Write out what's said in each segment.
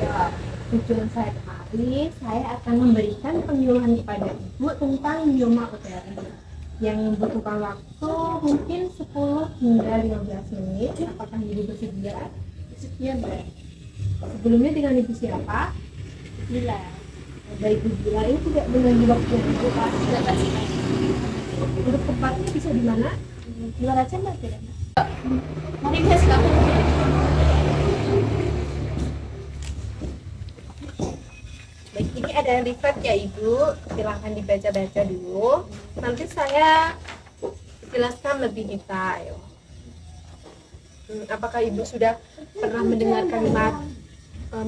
Ya, tujuan saya kemarin, saya akan memberikan penyuluhan kepada Ibu tentang mioma uteri yang membutuhkan waktu mungkin 10 hingga 15 menit. Apakah Ibu bersedia? Bersedia, Mbak. Sebelumnya dengan Ibu siapa? Bila. Baik, Ibu Bila, ini tidak mengganggu waktu Ibu, Pak. Tidak, Pak. Untuk tempatnya bisa di mana? Di luar aja, Mbak. Tidak. Mari, Mbak, silakan. Baik, ini ada leaflet ya Ibu, silahkan dibaca-baca dulu. Nanti saya jelaskan lebih detail. Apakah Ibu sudah pernah mendengar kalimat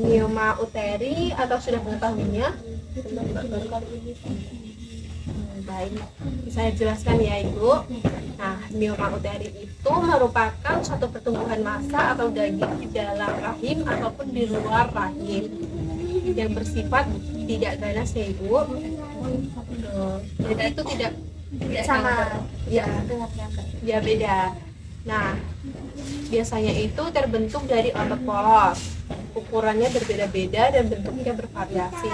mioma uteri atau sudah mengetahuinya? Baik, saya jelaskan ya Ibu. Nah, mioma uteri itu merupakan suatu pertumbuhan massa atau daging di dalam rahim ataupun di luar rahim yang bersifat tidak ganas ya Ibu. Jadi itu tidak sama ya beda. Nah, biasanya itu terbentuk dari otot polos, ukurannya berbeda-beda dan bentuknya bervariasi.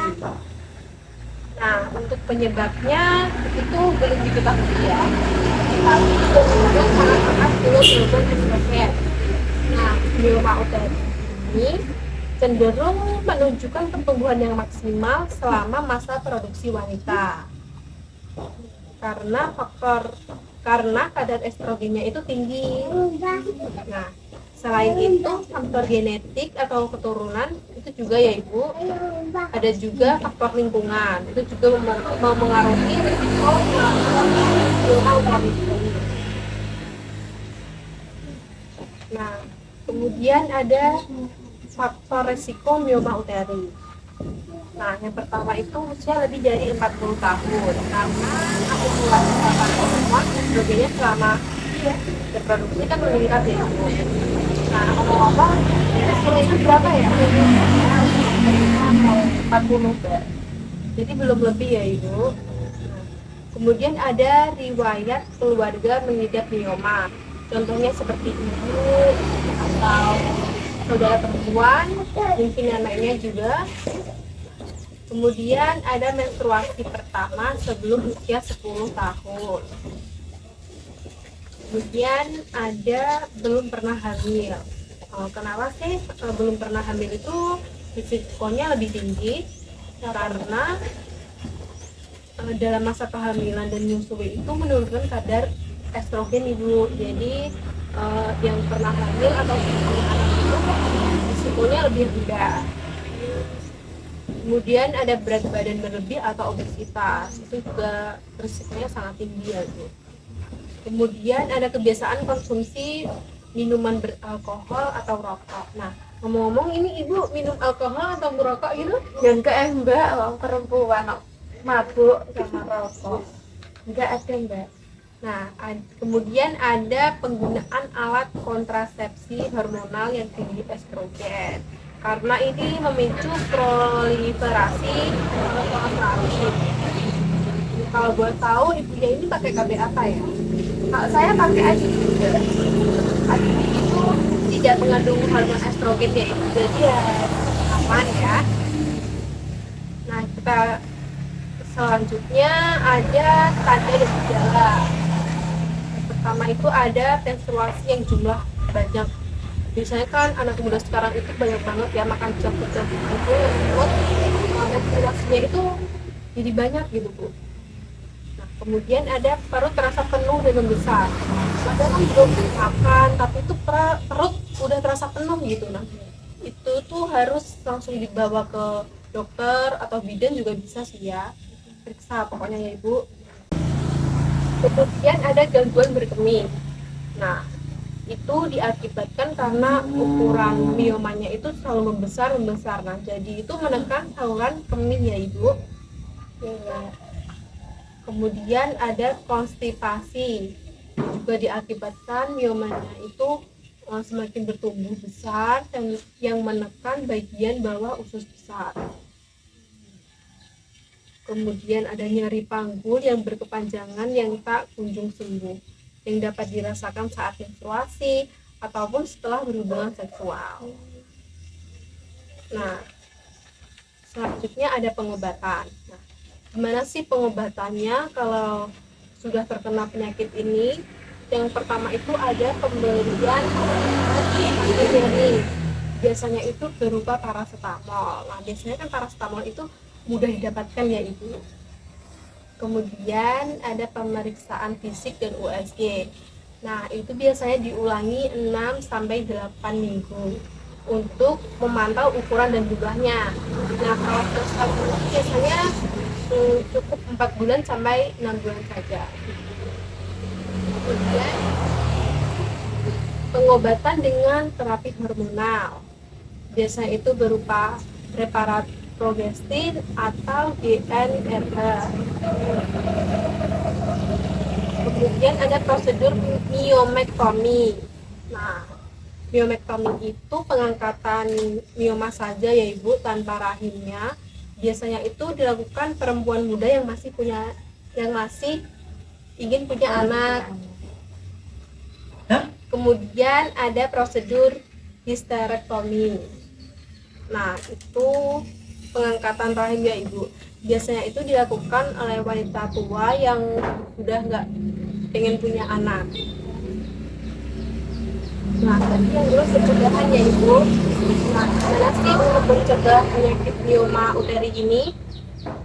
Nah, untuk penyebabnya itu belum diketahui ya, tapi kemudian sangat belum melakukan estrogen. Nah, mioma uteri ini cenderung menunjukkan pertumbuhan yang maksimal selama masa produksi wanita karena kadar estrogennya itu tinggi. Nah, selain itu faktor genetik atau keturunan itu juga ya Ibu, ada juga faktor lingkungan itu juga mempengaruhi risiko mioma uteri. Nah, kemudian ada faktor resiko mioma uteri. Nah, yang pertama itu usia lebih dari 40 tahun karena akumulasi hormon estrogennya selama reproduksi kan meningkat ya Ibu. Nah, ngomong-ngomong, usia itu berapa ya? 40 Mbak. Jadi belum lebih ya Ibu. Nah, kemudian ada riwayat keluarga mengidap mioma. Contohnya seperti ibu atau saudara perempuan, mungkin anaknya juga. Kemudian ada menstruasi pertama sebelum usia 10 tahun. Kemudian ada belum pernah hamil. Kenapa sih belum pernah hamil itu risikonya lebih tinggi? Karena dalam masa kehamilan dan menyusui itu menurunkan kadar estrogen Ibu. Jadi yang pernah hamil atau punya anak itu risikonya lebih rendah. Kemudian ada berat badan berlebih atau obesitas, itu juga risikonya sangat tinggi ya Bu. Kemudian ada kebiasaan konsumsi minuman beralkohol atau rokok. Nah, ngomong-ngomong ini Ibu minum alkohol atau merokok gitu? Ya enggak Mbak, orang perempuan mabuk sama rokok. Enggak ada Mbak. Nah, kemudian ada penggunaan alat kontrasepsi hormonal yang tinggi estrogen. Karena ini memicu proliferasi kolostrum. Kalau buat tahu ibunya ini pakai KB apa ya? Kalau saya pakai IUD juga. IUD itu tidak mengandung hormon estrogen ya Ibu, jadi ya aman ya. Nah, kita selanjutnya ada tanda dan gejala. Yang pertama itu ada menstruasi yang jumlah banyak. Biasanya kan anak muda sekarang itu banyak banget ya makan junk-junk itu buat menstruasinya itu jadi banyak gitu Bu. Nah, kemudian ada perut terasa penuh dan membesar. Padahal kan belum makan tapi itu perut udah terasa penuh gitu. Nah, itu tuh harus langsung dibawa ke dokter atau bidan juga bisa sih ya, periksa pokoknya ya Ibu. Kemudian ada gangguan berkemih. Nah, itu diakibatkan karena ukuran miomanya itu selalu membesar. Nah, jadi itu menekan saluran kemih ya Ibu. Kemudian ada konstipasi, juga diakibatkan miomanya itu semakin bertumbuh besar dan yang menekan bagian bawah usus besar. Kemudian ada nyeri panggul yang berkepanjangan yang tak kunjung sembuh, yang dapat dirasakan saat menstruasi ataupun setelah berhubungan seksual. Nah, selanjutnya ada pengobatan. Nah, gimana sih pengobatannya kalau sudah terkena penyakit ini? Yang pertama itu ada pemberian anti nyeri. Biasanya itu berupa paracetamol. Nah, biasanya kan paracetamol itu mudah didapatkan ya Ibu. Kemudian ada pemeriksaan fisik dan USG. Nah, itu biasanya diulangi 6 sampai 8 minggu untuk memantau ukuran dan jumlahnya. Nah, kalau tersebut biasanya cukup 4 bulan sampai 6 bulan saja. Kemudian pengobatan dengan terapi hormonal. Biasanya itu berupa preparat progestin atau GnRH. Kemudian ada prosedur myomectomy. Nah, myomectomy itu pengangkatan mioma saja ya Ibu, tanpa rahimnya. Biasanya itu dilakukan perempuan muda yang masih ingin punya anak. Kemudian ada prosedur histerektomi. Nah, itu pengangkatan rahim ya Ibu. Biasanya itu dilakukan oleh wanita tua yang sudah nggak pengen punya anak. Nah, tadi yang dulu pencegahan ya Ibu. Nah, gimana sih untuk mencegah penyakit mioma uteri ini?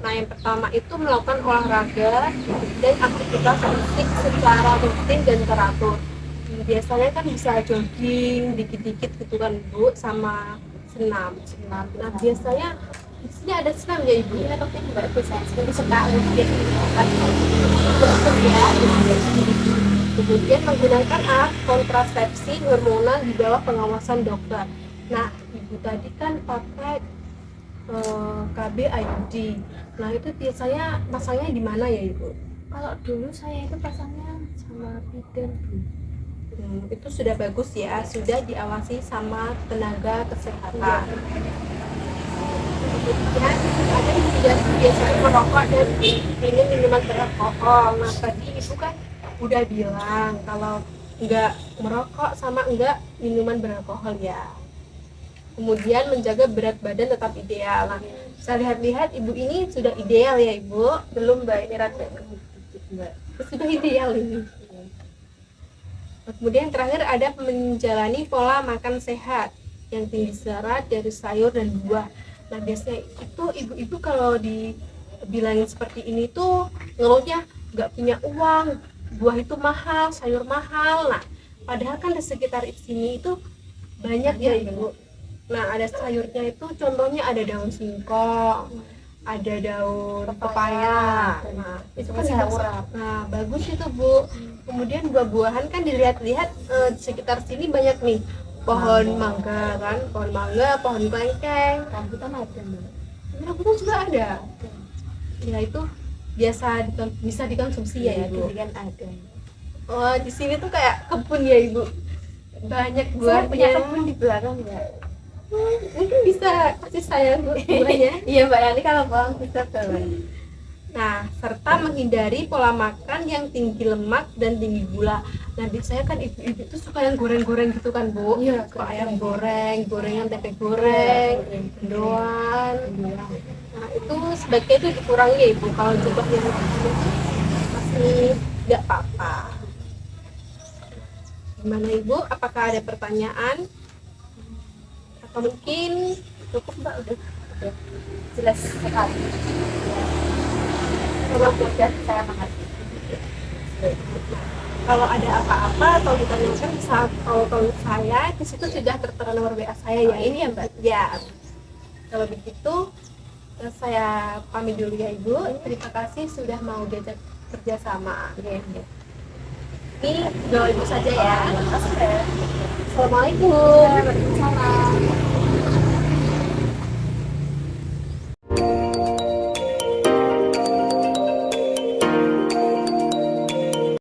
Nah, yang pertama itu melakukan olahraga dan aktivitas fisik secara rutin dan teratur. Biasanya kan bisa jogging dikit-dikit gitu kan Bu, sama senam. Nah, biasanya di sini ada senam ya Ibu? Iya, tapi nggak bisa sekali gitu kan. Kemudian menggunakan alat kontrasepsi hormonal di bawah pengawasan dokter. Nah, Ibu tadi kan pakai KB IUD. Nah, itu biasanya pasangnya di mana ya Ibu? Kalau dulu saya itu pasangnya sama bidan Bu. Itu sudah bagus ya, sudah diawasi sama tenaga kesehatan. Kemudian ada yang biasanya merokok dan minum minuman beralkohol. Nah, tadi Ibu kan udah bilang kalau enggak merokok sama enggak minuman beralkohol ya. Kemudian menjaga berat badan tetap ideal. Nah, saya lihat-lihat Ibu ini sudah ideal ya Ibu. Belum Mbak, ini rada sudah ideal ini. Kemudian terakhir ada menjalani pola makan sehat yang tinggi serat dari sayur dan buah. Nah, biasanya itu ibu-ibu kalau dibilangin seperti ini tuh ngeluhnya nggak punya uang, buah itu mahal, sayur mahal. Nah, padahal kan di sekitar sini itu banyak ya Ibu. Nah, ada sayurnya itu contohnya ada daun singkong, ada daun pepaya. Nah, itu kan dimasak. Nah, bagus itu Bu. Kemudian buah-buahan kan dilihat-lihat di sekitar sini banyak nih. Pohon mangga kan, pohon mangga, pohon kelengkeng. rambutan ada Mbak. Rambutan juga ada. Ya itu biasa bisa dikonsumsi ya Ibu. Durian ada. Oh, di sini tuh kayak kebun ya Ibu. Banyak Saya punya buahnya. kebun di belakang ya. Mungkin bisa kasih saya buahnya. Iya Mbak, nanti kalau pulang bisa bawa. Nah, serta menghindari pola makan yang tinggi lemak dan tinggi gula. Nah, biasanya kan ibu-ibu itu suka yang goreng-goreng gitu kan Bu? Iya, Suka ayam goreng, gorengan tempe goreng, mendoan. Nah, itu sebaiknya itu dikurangi ya Ibu. Kalau jumlahnya itu masih nggak apa-apa. Gimana Ibu? Apakah ada pertanyaan? Atau mungkin Cukup Mbak, udah jelas sekali. Kalau sudah saya mengerti. kalau ada apa-apa atau ditanyakan bisa kalau saya di situ sudah tertera nomor WA saya ya. Ini ya Mbak. Ya. Kalau begitu saya pamit dulu ya Ibu. Terima kasih sudah mau diajak kerjasama. Ini doa Ibu saja ya. Assalamualaikum. Waalaikumsalam.